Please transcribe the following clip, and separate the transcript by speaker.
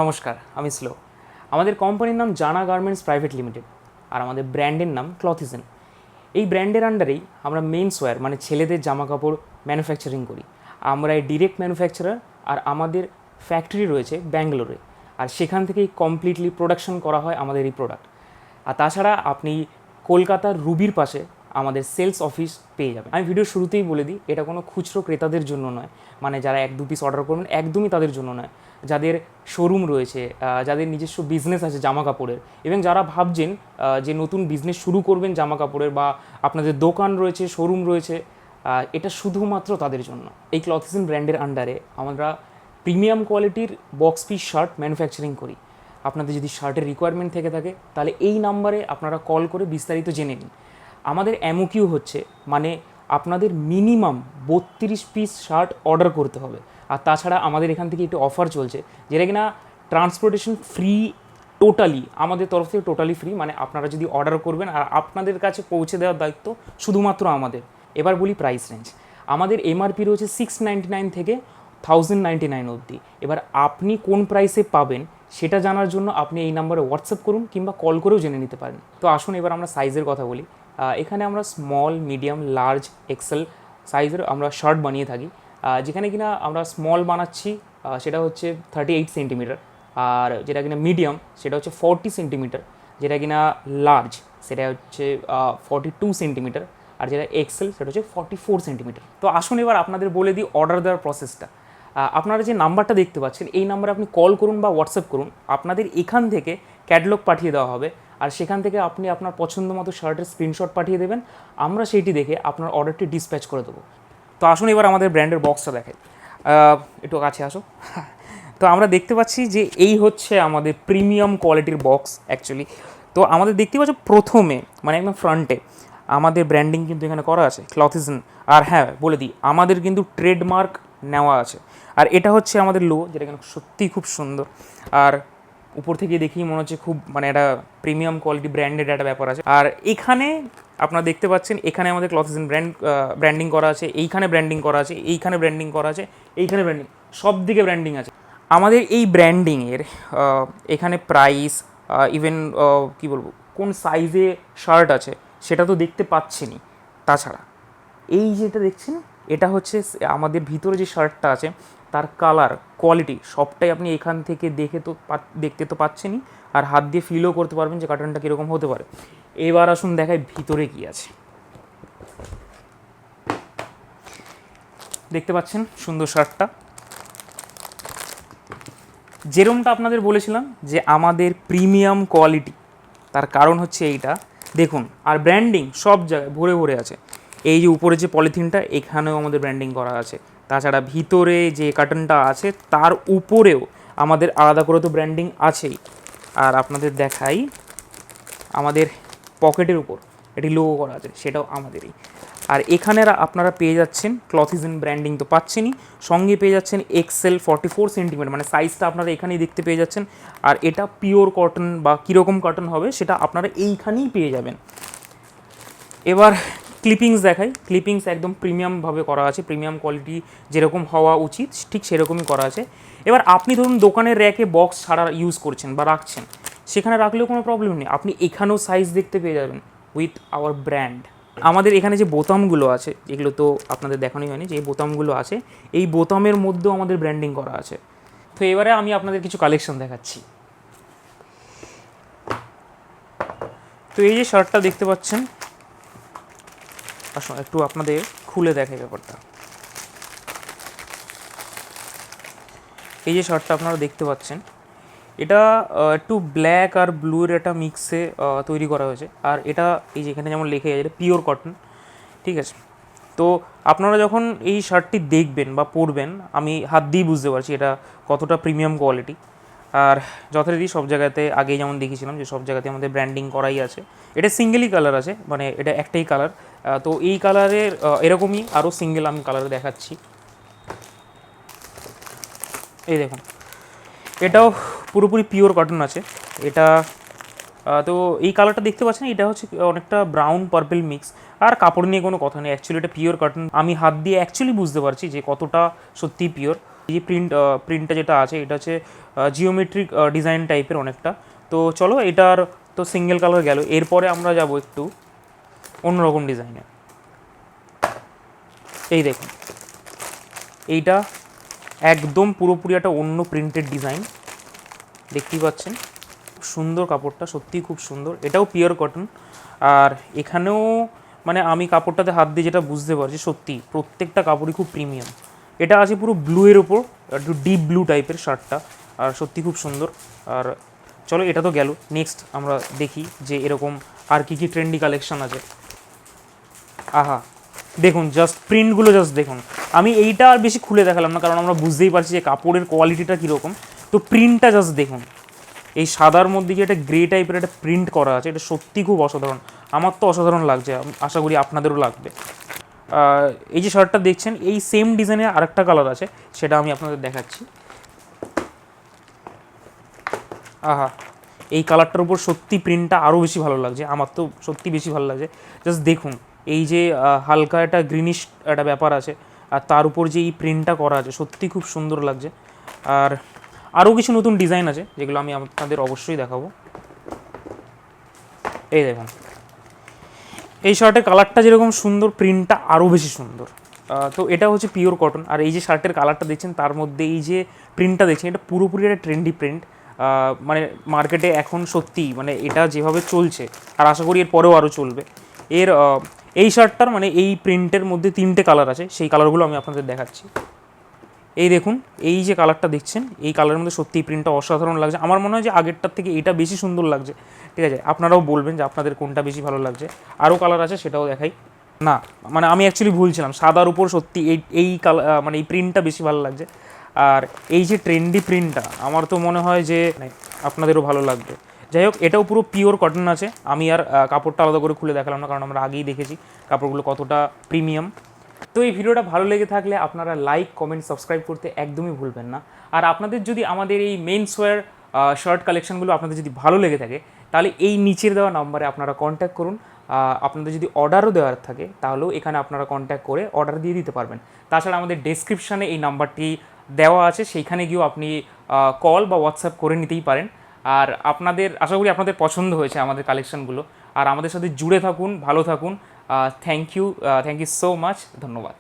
Speaker 1: নমস্কার, আমি স্লো। আমাদের কোম্পানির নাম জানা গার্মেন্টস প্রাইভেট লিমিটেড, আর আমাদের ব্র্যান্ডের নাম ক্লথিজেন। এই ব্র্যান্ডের আন্ডারেই আমরা মেন্স ওয়্যার মানে ছেলেদের জামা কাপড় ম্যানুফ্যাকচারিং করি। আমরা এই ডিরেক্ট ম্যানুফ্যাকচারার, আর আমাদের ফ্যাক্টরি রয়েছে ব্যাঙ্গালোরে, আর সেখান থেকেই কমপ্লিটলি প্রোডাকশন করা হয় আমাদের এই প্রোডাক্ট। আর তাছাড়া আপনি কলকাতার রুবির পাশে আমাদের সেলস অফিস পেয়ে যাবেন। আমি ভিডিওর শুরুতেই বলে দিই, এটা কোনো খুচরো ক্রেতাদের জন্য নয়, মানে যারা 1-2 পিস অর্ডার করবেন একদমই তাদের জন্য নয়। যাদের শোরুম রয়েছে, যাদের নিজস্ব বিজনেস আছে জামা কাপড়ের, এবং যারা ভাবছেন যে নতুন বিজনেস শুরু করবেন জামা কাপড়ের, বা আপনাদের দোকান রয়েছে, শোরুম রয়েছে, এটা শুধুমাত্র তাদের জন্য। এই ক্লথিজেন ব্র্যান্ডের আন্ডারে আমরা প্রিমিয়াম কোয়ালিটির বক্স পিস শার্ট ম্যানুফ্যাকচারিং করি। আপনাদের যদি শার্টের রিকোয়ারমেন্ট থেকে থাকে তাহলে এই নাম্বারে আপনারা কল করে বিস্তারিত জেনে নিন। আমাদের এমওকিউ হচ্ছে, মানে আপনাদের মিনিমাম 32 পিস শার্ট অর্ডার করতে হবে। আর তাছাড়া আমাদের এখান থেকে একটু অফার চলছে, যেটা কিনা ট্রান্সপোর্টেশন ফ্রি, টোটালি আমাদের তরফ থেকে টোটালি ফ্রি। মানে আপনারা যদি অর্ডার করবেন আর আপনাদের কাছে পৌঁছে দেওয়ার দায়িত্ব শুধুমাত্র আমাদের। এবার বলি প্রাইস রেঞ্জ। আমাদের এমআরপি রয়েছে 699 থেকে 1099 অবধি। এবার আপনি কোন প্রাইসে পাবেন সেটা জানার জন্য আপনি এই নাম্বারে হোয়াটসঅ্যাপ করুন কিংবা কল করেও জেনে নিতে পারেন। তো আসুন এবার আমরা সাইজের কথা বলি। এখানে আমরা স্মল, মিডিয়াম, লার্জ, এক্সেল সাইজের আমরা শার্ট বানিয়ে থাকি। যেখানে কিনা আমরা স্মল বানাচ্ছি সেটা হচ্ছে 38 সেন্টিমিটার, আর যেটা কিনা মিডিয়াম সেটা হচ্ছে 40 সেন্টিমিটার, যেটা কিনা লার্জ সেটা হচ্ছে 42 সেন্টিমিটার, আর যেটা এক্সেল সেটা হচ্ছে 44 সেন্টিমিটার। তো আসুন এবার আপনাদের বলে দিই অর্ডার দেওয়ার প্রসেসটা। আপনারা যে নাম্বারটা দেখতে পাচ্ছেন এই নাম্বারে আপনি কল করুন বা হোয়াটসঅ্যাপ করুন। আপনাদের এখান থেকে ক্যাটালগ পাঠিয়ে দেওয়া হবে, আর সেখান থেকে আপনি আপনার পছন্দ মতো শার্টের স্ক্রিনশট পাঠিয়ে দেবেন। আমরা সেইটি দেখে আপনার অর্ডারটি ডিসপ্যাচ করে দেবো। তো আসুন এবার আমাদের ব্র্যান্ডের বক্সটা দেখাই। একটু কাছে আসো। তো আমরা দেখতে পাচ্ছি যে এই হচ্ছে আমাদের প্রিমিয়াম কোয়ালিটির বক্স অ্যাকচুয়ালি। তো আমাদের দেখতে পাচ্ছ প্রথমে, মানে একদম ফ্রন্টে আমাদের ব্র্যান্ডিং কিন্তু এখানে করা আছে ক্লথিজেন। আর হ্যাঁ বলে দিই, আমাদের কিন্তু ট্রেডমার্ক নেওয়া আছে। আর এটা হচ্ছে আমাদের লো, যেটা কিন্তু সত্যিই খুব সুন্দর। আর উপর থেকে দেখেই মনে হচ্ছে খুব, মানে একটা প্রিমিয়াম কোয়ালিটি ব্র্যান্ডেড একটা ব্যাপার আছে। আর এখানে আপনারা দেখতে পাচ্ছেন এখানে আমাদের ক্লথিজেন ব্র্যান্ডিং করা আছে, এইখানে ব্র্যান্ডিং করা আছে, এইখানে ব্র্যান্ডিং করা আছে, এইখানে ব্র্যান্ডিং, সব দিকে ব্র্যান্ডিং আছে। আমাদের এই ব্র্যান্ডিংয়ের এখানে প্রাইস, ইভেন কী বলবো, কোন সাইজে শার্ট আছে সেটা তো দেখতে পাচ্ছেনই। তাছাড়া এই যেটা দেখছেন এটা হচ্ছে আমাদের ভিতরে যে শার্টটা আছে তার কালার, কোয়ালিটি সবটাই আপনি এখান থেকে দেখতে তো পাচ্ছেনই, আর হাত দিয়ে ফিলও করতে পারবেন যে কার্টনটা কীরকম হতে পারে। এবার আসুন দেখাই ভিতরে কী আছে। দেখতে পাচ্ছেন সুন্দর শার্টটা, যেরমটা আপনাদের বলেছিলাম যে আমাদের প্রিমিয়াম কোয়ালিটি, তার কারণ হচ্ছে এইটা দেখুন। আর ব্র্যান্ডিং সব জায়গায় ভরে ভরে আছে। এই যে উপরে যে পলিথিনটা এখানেও আমাদের ব্র্যান্ডিং করা আছে। তাছাড়া ভিতরে যে কার্টনটা আছে তার উপরেও আমাদের আলাদা করে তো ব্র্যান্ডিং আছেই। আর আপনাদের দেখাই আমাদের পকেটের উপর এটি লোগো করা আছে, সেটাও আমাদেরই। আর এখানে আপনারা পেয়ে যাচ্ছেন ক্লথিজেন ব্র্যান্ডিং তো পাচ্ছেনই, সঙ্গে পেয়ে যাচ্ছেন এক্সেল 44 সেন্টিমিটার, মানে সাইজটা আপনারা এখানেই দেখতে পেয়ে যাচ্ছেন। আর এটা পিওর কটন বা কীরকম কটন হবে সেটা আপনারা এইখানেই পেয়ে যাবেন। এবার ক্লিপিংস দেখাই। ক্লিপিংস একদম প্রিমিয়ামভাবে করা আছে, প্রিমিয়াম কোয়ালিটি যেরকম হওয়া উচিত ঠিক সেরকমই করা আছে। এবার আপনি ধরুন দোকানের র্যাকে বক্স ছাড়া ইউজ করছেন বা রাখছেন, সেখানে রাখলেও কোনো প্রবলেম নেই, আপনি এখানেও সাইজ দেখতে পেয়ে যাবেন উইথ আওয়ার ব্র্যান্ড। আমাদের এখানে যে বোতামগুলো আছে, এগুলো তো আপনাদের দেখানোই হয়নি, যে এই বোতামগুলো আছে এই বোতামের মধ্যেও আমাদের ব্র্যান্ডিং করা আছে। তো এবারে আমি আপনাদের কিছু কালেকশন দেখাচ্ছি। তো এই যে শার্টটা দেখতে পাচ্ছেন, আসুন একটু আপনাদের খুলে দেখাই ব্যাপারটা। এই যে শার্টটা আপনারা দেখতে পাচ্ছেন, এটা একটু ব্ল্যাক আর ব্লুর একটা মিক্সে তৈরি করা হয়েছে। আর এটা এই যে এখানে যেমন লেখা আছে এটা পিওর কটন, ঠিক আছে। তো আপনারা যখন এই শার্টটি দেখবেন বা পরবেন, আমি হাত দিয়েই বুঝতে পারছি এটা কতটা প্রিমিয়াম কোয়ালিটি। আর যথারীতি সব জায়গাতে আগেই যেমন দেখেছিলাম যে সব জায়গাতে আমাদের ব্র্যান্ডিং করাই আছে। এটা সিঙ্গেলই কালার আছে, মানে এটা একটাই কালার। তো এই কালারের এরকমই আরও সিঙ্গেল আমি কালার দেখাচ্ছি। এই দেখুন, এটাও পুরোপুরি পিওর কটন আছে এটা। তো এই কালারটা দেখতে পাচ্ছেন, এটা হচ্ছে অনেকটা ব্রাউন পার্পল মিক্স। আর কাপড় নিয়ে কোনো কথা নেই, অ্যাকচুয়ালি এটা পিওর কটন। আমি হাত দিয়ে অ্যাকচুয়ালি বুঝতে পারছি যে কতটা সত্যি পিওর। এই যে প্রিন্টটা যেটা আছে এটা হচ্ছে জিওমেট্রিক ডিজাইন টাইপের অনেকটা। তো চলো এটার তো সিঙ্গেল কালার গেল, এরপরে আমরা যাব একটু অন্যরকম ডিজাইনে। এই দেখুন এইটা একদম পুরোপুরি একটা অন্য প্রিন্টেড ডিজাইন, দেখতেই পাচ্ছেন খুব সুন্দর কাপড়টা, সত্যিই খুব সুন্দর। এটাও পিওর কটন। আর এখানেও মানে আমি কাপড়টাতে হাত দিয়ে যেটা বুঝতে পারছি সত্যি প্রত্যেকটা কাপড়ই খুব প্রিমিয়াম। এটা আছে পুরো ব্লুয়ের ওপর, একটু ডিপ ব্লু টাইপের শার্টটা, আর সত্যি খুব সুন্দর। আর চলো এটা তো গেল, নেক্সট আমরা দেখি যে এরকম আর কী কী ট্রেন্ডি কালেকশন আছে। আহা দেখুন জাস্ট প্রিন্টগুলো জাস্ট দেখুন। আমি এইটা আর বেশি খুলে দেখালাম না কারণ আমরা বুঝতেই পারছি যে কাপড়ের কোয়ালিটিটা কীরকম। তো প্রিন্টটা জাস্ট দেখুন, এই সাদার মধ্যে যে একটা গ্রে টাইপের একটা প্রিন্ট করা আছে, এটা সত্যি খুব অসাধারণ। আমার তো অসাধারণ লাগছে, আশা করি আপনাদেরও লাগবে। এই যে শার্টটা দেখছেন এই সেম ডিজাইনের আরেকটা কালার আছে, সেটা আমি আপনাদের দেখাচ্ছি। আহা এই কালারটার উপর সত্যি প্রিন্টটা আরও বেশি ভালো লাগছে, আমার তো সত্যি বেশি ভালো লাগছে। জাস্ট দেখুন এই যে হালকা একটা গ্রিনিশ একটা ব্যাপার আছে, আর তার উপর যে এই প্রিন্টটা করা আছে সত্যি খুব সুন্দর লাগছে। আর আরও কিছু নতুন ডিজাইন আছে যেগুলো আমি আপনাদের অবশ্যই দেখাবো। এই দেখুন এই শার্টের কালারটা যেরকম সুন্দর, প্রিন্টটা আরও বেশি সুন্দর। তো এটা হচ্ছে পিওর কটন। আর এই যে শার্টের কালারটা দেখছেন তার মধ্যে এই যে প্রিন্টটা দেখছেন, এটা পুরোপুরি একটা ট্রেন্ডি প্রিন্ট। মানে মার্কেটে এখন সত্যি মানে এটা যেভাবে চলছে, আর আশা করি এর পরেও আরও চলবে। এর এই শার্টটার মানে এই প্রিন্টের মধ্যে 3টে কালার আছে, সেই কালারগুলো আমি আপনাদের দেখাচ্ছি। এই দেখুন এই যে কালারটা দেখছেন, এই কালারের মধ্যে সত্যিই প্রিন্টটা অসাধারণ লাগছে। আমার মনে হয় যে আগেরটার থেকে এটা বেশি সুন্দর লাগছে। ঠিক আছে, আপনারাও বলবেন যে আপনাদের কোনটা বেশি ভালো লাগছে। আরও কালার আছে সেটাও দেখাই। না মানে আমি অ্যাকচুয়ালি ভুলছিলাম, সাদার উপর সত্যি এই কালার মানে এই প্রিন্টটা বেশি ভালো লাগছে। আর এই যে ট্রেন্ডি প্রিন্টটা আমার তো মনে হয় যে আপনাদেরও ভালো লাগবে। যাই হোক এটাও পুরো পিওর কটন আছে। আমি আর কাপড়টা আলাদা করে খুলে দেখালাম না কারণ আমরা আগেই দেখেছি কাপড়গুলো কতটা প্রিমিয়াম। তো এই ভিডিওটা ভালো লেগে থাকলে আপনারা লাইক কমেন্ট সাবস্ক্রাইব করতে একদমই ভুলবেন না। আর আপনাদের যদি আমাদের এই মেন্সওয়্যার শার্ট কালেকশনগুলো আপনাদের যদি ভালো লেগে থাকে তাহলে এই নিচের দেওয়া নাম্বারে আপনারা কন্ট্যাক্ট করুন। আপনাদের যদি অর্ডারও দেওয়ার থাকে তাহলেও এখানে আপনারা কন্ট্যাক্ট করে অর্ডার দিয়ে দিতে পারবেন। তাছাড়া আমাদের ডেসক্রিপশানে এই নাম্বারটি দেওয়া আছে, সেইখানে গিয়েও আপনি কল বা হোয়াটসঅ্যাপ করে নিতেই পারেন। আর আপনাদের আশা করি আপনাদের পছন্দ হয়েছে আমাদের কালেকশনগুলো। আর আমাদের সাথে জুড়ে থাকুন, ভালো থাকুন। থ্যাংক ইউ সো মাচ, ধন্যবাদ।